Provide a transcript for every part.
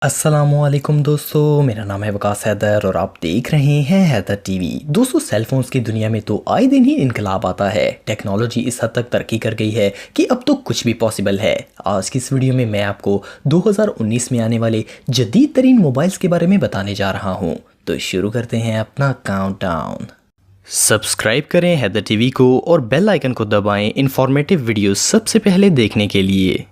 अस्सलामुअलैकुम दोस्तों, मेरा नाम है वकास हैदर और आप देख रहे हैं हैदर टीवी। दोस्तों, सेलफोन्स की दुनिया में तो आए दिन ही इनकलाब आता है। टेक्नोलॉजी इस हद तक तरक्की कर गई है कि अब तो कुछ भी पॉसिबल है। आज की इस वीडियो में मैं आपको 2019 में आने वाले जदीद तरीन मोबाइल्स के बारे में बताने जा रहा हूँ। तो शुरू करते हैं अपना काउंटडाउन। सब्सक्राइब करें हैदर टीवी को और बेल आइकन को दबाएं इंफॉर्मेटिव वीडियो सबसे पहले देखने के लिए।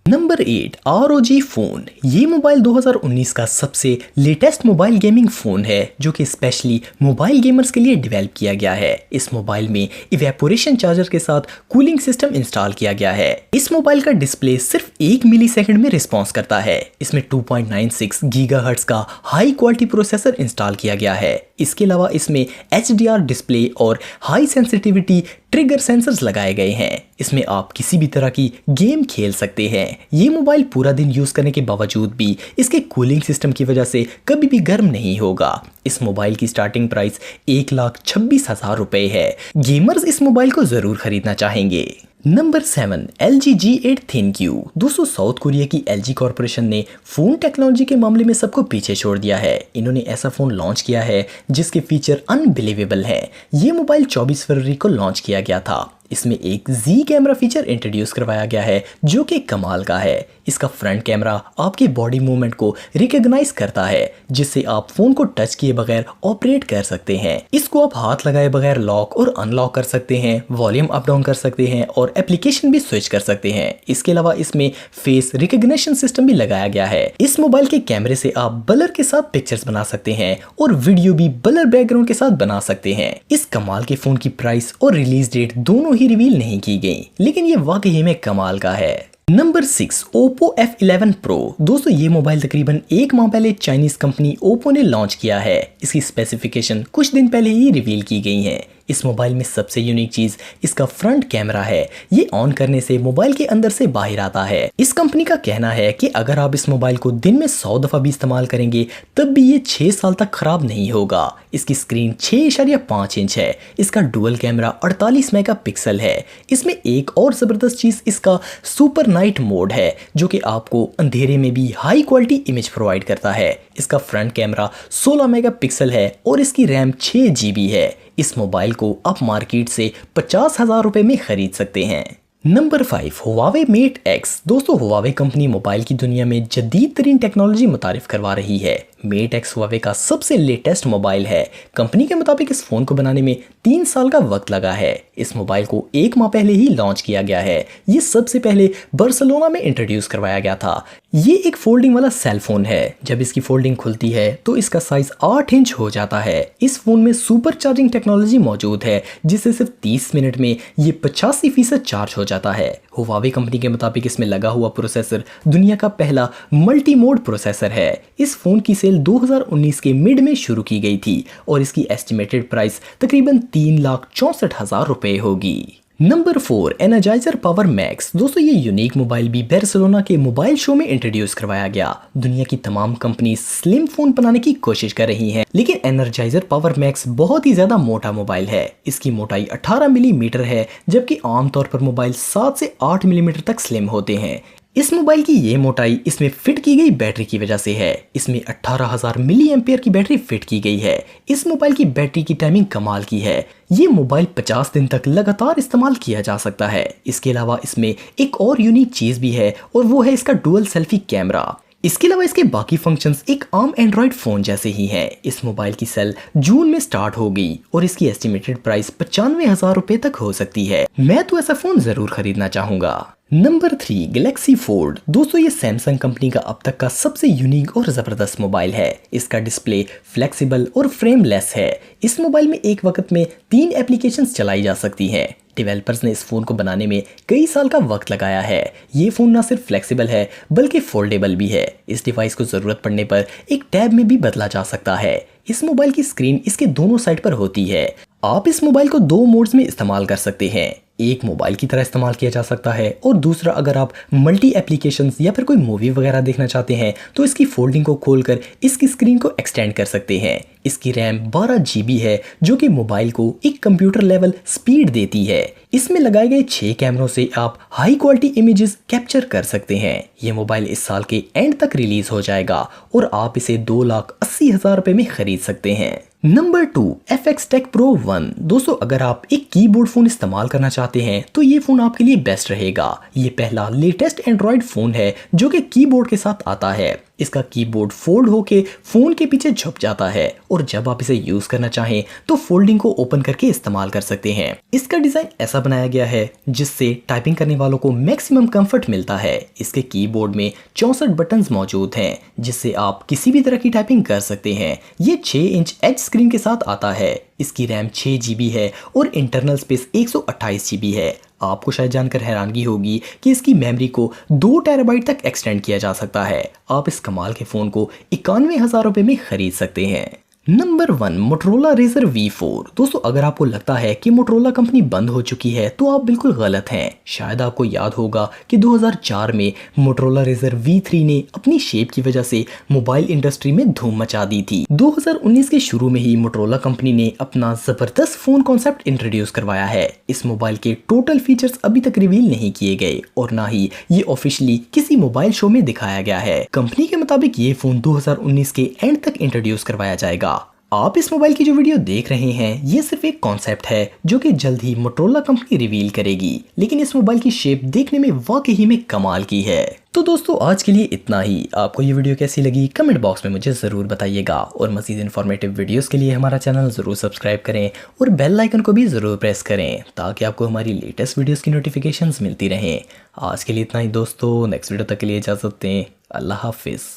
Number 8 ROG phone. ये मोबाइल 2019 का सबसे लेटेस्ट मोबाइल गेमिंग फ़ोन है जो कि स्पेशली मोबाइल गेमर्स के लिए डेवलप किया गया है। इस मोबाइल में इवेपोरेशन चार्जर के साथ कूलिंग सिस्टम इंस्टॉल किया गया है। इस मोबाइल का डिस्प्ले सिर्फ 1 मिलीसेकंड में रिस्पॉन्स करता है। इसमें 2.96 गीगाहर्ट्ज का हाई क्वालिटी प्रोसेसर इंस्टॉल किया गया है। इसके अलावा इसमें HDR डिस्प्ले और हाई सेंसिटिविटी ट्रिगर सेंसर्स लगाए गए हैं। इसमें आप किसी भी तरह की गेम खेल सकते हैं। ये मोबाइल पूरा दिन यूज़ करने के बावजूद भी इसके कूलिंग सिस्टम की वजह से कभी भी गर्म नहीं होगा। इस मोबाइल की स्टार्टिंग प्राइस 1,26,000 रुपये है। गेमर्स इस मोबाइल को ज़रूर खरीदना चाहेंगे। Number 7 LG G8 ThinQ। दोस्तों, साउथ कोरिया की LG कॉरपोरेशन ने फ़ोन टेक्नोलॉजी के मामले में सबको पीछे छोड़ दिया है। इन्होंने ऐसा फ़ोन लॉन्च किया है जिसके फीचर अनबिलीवेबल हैं। ये मोबाइल 24 फरवरी को लॉन्च किया गया था। इसमें एक Z कैमरा फीचर इंट्रोड्यूस करवाया गया है जो कि कमाल का है। इसका फ्रंट कैमरा आपके बॉडी मूवमेंट को रिकॉग्नाइज करता है जिससे आप फोन को टच किए बगैर ऑपरेट कर सकते हैं। इसको आप हाथ लगाए बगैर लॉक और अनलॉक कर सकते हैं, वॉल्यूम अप डाउन कर सकते हैं और एप्लीकेशन भी स्विच कर सकते हैं। इसके अलावा इसमें फेस रिकॉग्निशन सिस्टम भी लगाया गया है। इस मोबाइल के कैमरे से आप ब्लर के साथ पिक्चर्स बना सकते हैं और वीडियो भी ब्लर बैकग्राउंड के साथ बना सकते हैं। इस कमाल के फोन की प्राइस और रिलीज डेट दोनों ही रिवील नहीं की गई, लेकिन ये वाकई में कमाल का है। Number 6 Oppo F11 Pro। दोस्तों, ये मोबाइल तकरीबन 1 माह पहले चाइनीज कंपनी Oppo ने लॉन्च किया है। इसकी स्पेसिफिकेशन कुछ दिन पहले ही रिवील की गई हैं। इस मोबाइल में सबसे यूनिक चीज इसका फ्रंट कैमरा है। ये ऑन करने से मोबाइल के अंदर से बाहर आता है। इस कंपनी का कहना है कि अगर आप इस मोबाइल को दिन में 100 दफा भी इस्तेमाल करेंगे तब भी ये 6 साल तक खराब नहीं होगा। इसकी स्क्रीन 6.5 इंच है। इसका डुअल कैमरा 48 मेगापिक्सल है। इसमें एक और जबरदस्त चीज इसका सुपर नाइट मोड है जो कि आपको अंधेरे में भी हाई क्वालिटी इमेज प्रोवाइड करता है। इसका फ्रंट कैमरा 16 मेगापिक्सल है और इसकी रैम 6 GB है। इस मोबाइल को आप मार्केट से 50,000 रुपए में खरीद सकते हैं। Number 5 Huawei Mate X। दोस्तों, Huawei कंपनी मोबाइल की दुनिया में जदीद तरीन टेक्नोलॉजी मुतारिफ करवा रही है। Mate X Huawei का सबसे लेटेस्ट मोबाइल है। कंपनी के मुताबिक इस फोन को बनाने में 3 साल का वक्त लगा है। इस मोबाइल को 1 माह पहले ही लॉन्च किया गया है। ये सबसे पहले बार्सिलोना में इंट्रोड्यूस करवाया गया था। ये एक फोल्डिंग वाला सेल फोन है। जब इसकी फोल्डिंग खुलती है तो इसका साइज 8 इंच हो जाता है। इस फोन में सुपर चार्जिंग टेक्नोलॉजी मौजूद है जिससे सिर्फ 30 मिनट में ये 85% चार्ज हो जाता है। Huawei कंपनी के मुताबिक इसमें लगा हुआ प्रोसेसर दुनिया का पहला मल्टी मोड प्रोसेसर है। इस फोन की सेल 2019 के मिड में शुरू की गई थी और इसकी एस्टिमेटेड प्राइस तकरीबन 3,64,000 रुपए होगी। Number 4 energiser power max. दोस्तों, ये यूनिक मोबाइल भी बार्सिलोना के मोबाइल शो में इंट्रोड्यूस करवाया गया। दुनिया की तमाम कंपनी स्लिम फोन बनाने की कोशिश कर रही हैं, लेकिन एनर्जाइजर पावर मैक्स बहुत ही ज्यादा मोटा मोबाइल है। इसकी मोटाई 18 मिलीमीटर है जबकि आमतौर पर मोबाइल 7 से 8 मिलीमीटर तक स्लिम होते हैं। इस मोबाइल की ये मोटाई इसमें फिट की गई बैटरी की वजह से है। इसमें 18,000 मिली एम्पियर की बैटरी फिट की गई है। इस मोबाइल की बैटरी की टाइमिंग कमाल की है। ये मोबाइल 50 दिन तक लगातार इस्तेमाल किया जा सकता है। इसके अलावा इसमें एक और यूनिक चीज भी है और वो है इसका डुअल सेल्फी कैमरा। इसके अलावा इसके बाकी फंक्शंस एक आम एंड्रॉइड फोन जैसे ही हैं। इस मोबाइल की सेल जून में स्टार्ट होगी और इसकी एस्टिमेटेड प्राइस 95,000 रुपए तक हो सकती है। मैं तो ऐसा फोन जरूर खरीदना चाहूंगा। Number 3 Galaxy fold. दोस्तों, ये सैमसंग कंपनी का अब तक का सबसे यूनिक और जबरदस्त मोबाइल है। इसका डिस्प्ले फ्लेक्सिबल और फ्रेमलेस है। इस मोबाइल में एक वक्त में 3 एप्लीकेशंस चलाई जा सकती हैं। डेवलपर्स ने इस फोन को बनाने में कई साल का वक्त लगाया है। ये फोन ना सिर्फ फ्लेक्सिबल है बल्कि फोल्डेबल भी है। इस डिवाइस को जरूरत पड़ने पर एक टैब में भी बदला जा सकता है। इस मोबाइल की स्क्रीन इसके दोनों साइड पर होती है। आप इस मोबाइल को 2 मोड्स में इस्तेमाल कर सकते हैं। एक मोबाइल की तरह इस्तेमाल किया जा सकता है और दूसरा अगर आप मल्टी एप्लीकेशंस या फिर कोई मूवी वगैरह देखना चाहते हैं तो इसकी फोल्डिंग को खोलकर इसकी स्क्रीन को एक्सटेंड कर सकते हैं। इसकी रैम 12 GB है जो कि मोबाइल को एक कंप्यूटर लेवल स्पीड देती है। इसमें लगाए गए 6 कैमरों से आप हाई क्वालिटी इमेजेस कैप्चर कर सकते हैं। ये मोबाइल इस साल के एंड तक रिलीज हो जाएगा और आप इसे 2,80,000 रुपए में खरीद सकते हैं। Number 2 FX Tech Pro1। दोस्तों अगर आप एक कीबोर्ड फोन इस्तेमाल करना चाहते हैं तो ये फोन आपके लिए बेस्ट रहेगा। ये पहला लेटेस्ट एंड्रॉयड फोन है जो कि कीबोर्ड के साथ आता है। इसका कीबोर्ड फोल्ड होके फोन के पीछे झुक जाता है और जब आप इसे यूज करना चाहें तो फोल्डिंग को ओपन करके इस्तेमाल कर सकते हैं। इसका डिजाइन ऐसा बनाया गया है जिससे टाइपिंग करने वालों को मैक्सिमम कंफर्ट मिलता है। इसके कीबोर्ड में 64 बटन्स मौजूद हैं जिससे आप किसी भी तरह की टाइपिंग कर सकते हैं। ये 6 इंच एच स्क्रीन के साथ आता है। इसकी रैम 6 GB है और इंटरनल स्पेस 128 GB है। आपको शायद जानकर हैरानगी होगी कि इसकी मेमोरी को 2 टेराबाइट तक एक्सटेंड किया जा सकता है। आप इस कमाल के फोन को 91,000 रुपए में खरीद सकते हैं। Number 1 Motorola RAZR V4। दोस्तों अगर आपको लगता है कि मोटरोला कंपनी बंद हो चुकी है तो आप बिल्कुल गलत हैं। शायद आपको याद होगा कि 2004 में मोटरोला RAZR V3 ने अपनी शेप की वजह से मोबाइल इंडस्ट्री में धूम मचा दी थी। 2019 के शुरू में ही मोटरोला कंपनी ने अपना जबरदस्त फोन कॉन्सेप्ट इंट्रोड्यूस करवाया है। इस मोबाइल के टोटल फीचर्स अभी तक रिवील नहीं किए गए और ना ही ये ऑफिशियली किसी मोबाइल शो में दिखाया गया है। कंपनी के मुताबिक ये फोन 2019 के एंड तक इंट्रोड्यूस करवाया जाएगा। आप इस मोबाइल की जो वीडियो देख रहे हैं ये सिर्फ एक कॉन्सेप्ट है जो कि जल्द ही मोटरोला कंपनी रिवील करेगी, लेकिन इस मोबाइल की शेप देखने में वाकई में कमाल की है। तो दोस्तों आज के लिए इतना ही। आपको ये वीडियो कैसी लगी कमेंट बॉक्स में मुझे ज़रूर बताइएगा और मज़ीद इन्फॉर्मेटिव वीडियोस के लिए हमारा चैनल ज़रूर सब्सक्राइब करें और बेल आइकन को भी ज़रूर प्रेस करें ताकि आपको हमारी लेटेस्ट वीडियोस की नोटिफिकेशंस मिलती रहें। आज के लिए इतना ही दोस्तों, नेक्स्ट वीडियो तक के लिए इजाज़त दें। अल्लाह हाफिज़।